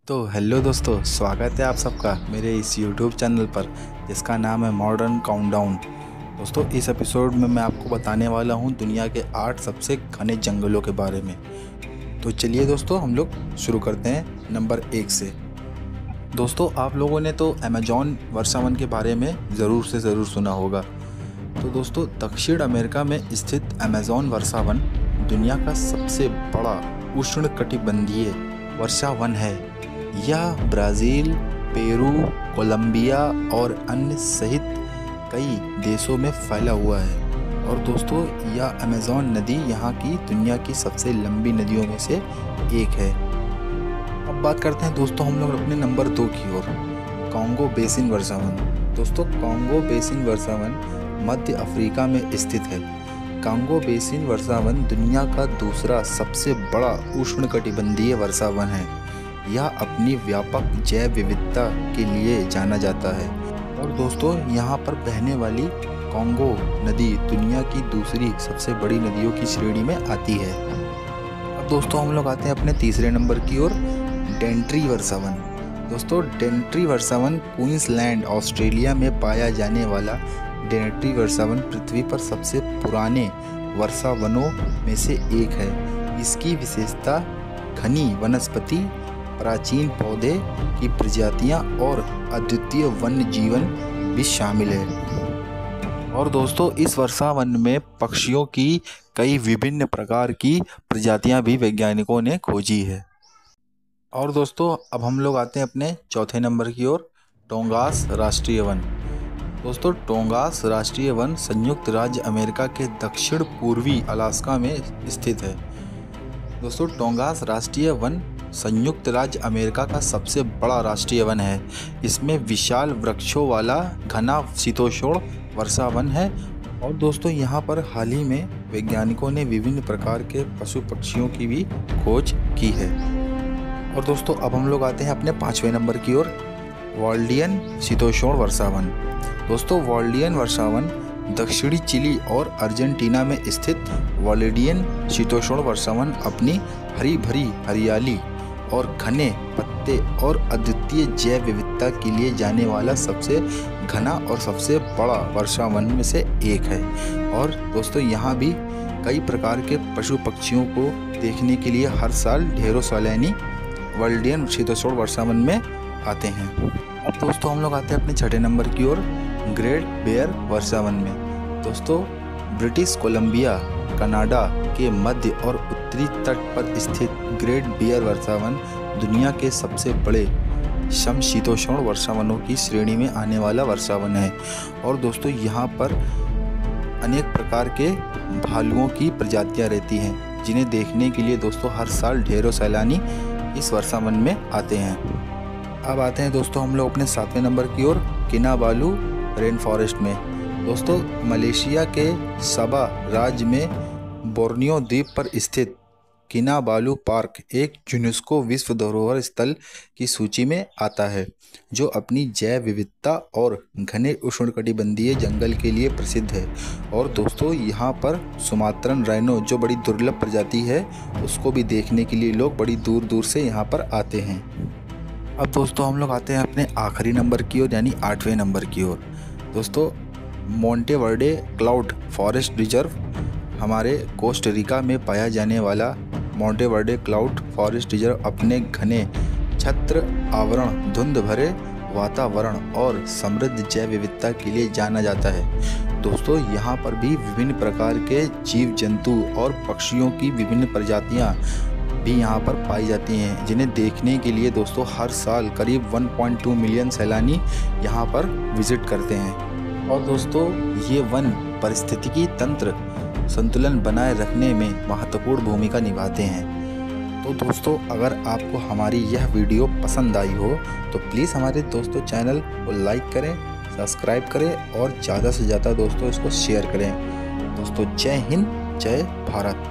तो हेलो दोस्तों, स्वागत है आप सबका मेरे इस YouTube चैनल पर जिसका नाम है मॉडर्न काउंटडाउन। दोस्तों, इस एपिसोड में मैं आपको बताने वाला हूं दुनिया के 8 सबसे घने जंगलों के बारे में। तो चलिए दोस्तों, हम लोग शुरू करते हैं नंबर 1 से। दोस्तों, आप लोगों ने तो अमेजॉन वर्षावन के बारे में ज़रूर से ज़रूर सुना होगा। तो दोस्तों, दक्षिण अमेरिका में स्थित अमेजॉन वर्षावन दुनिया का सबसे बड़ा उष्णकटिबंधीय वर्षावन है। यह ब्राज़ील, पेरू, कोलंबिया और अन्य सहित कई देशों में फैला हुआ है। और दोस्तों, यह अमेज़न नदी यहाँ की दुनिया की सबसे लंबी नदियों में से एक है। अब बात करते हैं दोस्तों हम लोग अपने नंबर 2 की ओर, कॉन्गो बेसिन वर्षावन। दोस्तों, कॉन्गो बेसिन वर्षावन मध्य अफ्रीका में स्थित है। कॉन्गो बेसिन वर्षावन दुनिया का दूसरा सबसे बड़ा उष्णकटिबंधीय वर्षावन है। यह अपनी व्यापक जैव विविधता के लिए जाना जाता है। और दोस्तों, यहाँ पर बहने वाली कॉन्गो नदी दुनिया की दूसरी सबसे बड़ी नदियों की श्रेणी में आती है। अब दोस्तों, हम लोग आते हैं अपने तीसरे नंबर की ओर, डेंट्री वर्षावन। दोस्तों, डेंट्री वर्षावन क्वींसलैंड, ऑस्ट्रेलिया में पाया जाने वाला डेंट्री वर्षावन पृथ्वी पर सबसे पुराने वर्षावनों में से एक है। इसकी विशेषता घनी वनस्पति, प्राचीन पौधे की प्रजातियां और अद्वितीय वन्य जीवन भी शामिल है। और दोस्तों, इस वर्षावन में पक्षियों की कई विभिन्न प्रकार की प्रजातियां भी वैज्ञानिकों ने खोजी है। और दोस्तों, अब हम लोग आते हैं अपने चौथे नंबर की ओर, टोंगास राष्ट्रीय वन। दोस्तों, टोंगास राष्ट्रीय वन संयुक्त राज्य अमेरिका के दक्षिण पूर्वी अलास्का में स्थित है। दोस्तों, टोंगास राष्ट्रीय वन संयुक्त राज्य अमेरिका का सबसे बड़ा राष्ट्रीय वन है। इसमें विशाल वृक्षों वाला घना शीतोष्ण वर्षावन है। और दोस्तों, यहाँ पर हाल ही में वैज्ञानिकों ने विभिन्न प्रकार के पशु पक्षियों की भी खोज की है। और दोस्तों, अब हम लोग आते हैं अपने 5वें नंबर की ओर, वाल्डियन शीतोष्ण वर्षावन। दोस्तों, वाल्डियन वर्षावन दक्षिणी चिली और अर्जेंटीना में स्थित वाल्डियन शीतोष्ण वर्षावन अपनी हरी भरी हरियाली और घने पत्ते और अद्वितीय जैव विविधता के लिए जाने वाला सबसे घना और सबसे बड़ा वर्षावन में से एक है। और दोस्तों, यहाँ भी कई प्रकार के पशु पक्षियों को देखने के लिए हर साल ढेरों सैलानी वाल्डियन शीतोष्ण वर्षावन में आते हैं। अब दोस्तों, हम लोग आते हैं अपने 6ठे नंबर की ओर, ग्रेट बेयर वर्षावन में। दोस्तों, ब्रिटिश कोलंबिया कनाडा के मध्य और उत्तरी तट पर स्थित ग्रेट बेयर वर्षावन दुनिया के सबसे बड़े समशीतोष्ण वर्षावनों की श्रेणी में आने वाला वर्षावन है। और दोस्तों, यहाँ पर अनेक प्रकार के भालुओं की प्रजातियाँ रहती हैं, जिन्हें देखने के लिए दोस्तों हर साल ढेरों सैलानी इस वर्षावन में आते हैं। अब आते हैं दोस्तों हम लोग अपने 7वें नंबर की ओर, किनाबालू रेन फॉरेस्ट में। दोस्तों, मलेशिया के सबा राज्य में बोर्नियो द्वीप पर स्थित किनाबालू पार्क एक यूनेस्को विश्व धरोहर स्थल की सूची में आता है, जो अपनी जैव विविधता और घने उष्णकटिबंधीय जंगल के लिए प्रसिद्ध है। और दोस्तों, यहाँ पर सुमात्रन राइनो, जो बड़ी दुर्लभ प्रजाति है, उसको भी देखने के लिए लोग बड़ी दूर दूर से यहाँ पर आते हैं। अब दोस्तों, हम लोग आते हैं अपने आखिरी नंबर की ओर, यानी 8वें नंबर की ओर। दोस्तों, मोंटेवर्डे क्लाउड फॉरेस्ट रिजर्व हमारे कोस्टारिका में पाया जाने वाला मोंटेवर्डे क्लाउड फॉरेस्ट रिजर्व अपने घने छत्र आवरण, धुंध भरे वातावरण और समृद्ध जैव विविधता के लिए जाना जाता है। दोस्तों, यहाँ पर भी विभिन्न प्रकार के जीव जंतु और पक्षियों की विभिन्न प्रजातियाँ भी यहाँ पर पाई जाती हैं, जिन्हें देखने के लिए दोस्तों हर साल करीब 1.2 मिलियन सैलानी यहाँ पर विजिट करते हैं। और दोस्तों, ये वन पारिस्थितिकी तंत्र संतुलन बनाए रखने में महत्वपूर्ण भूमिका निभाते हैं। तो दोस्तों, अगर आपको हमारी यह वीडियो पसंद आई हो तो प्लीज़ हमारे दोस्तों चैनल को लाइक करें, सब्सक्राइब करें और ज़्यादा से ज़्यादा दोस्तों इसको शेयर करें। दोस्तों, जय हिंद, जय भारत।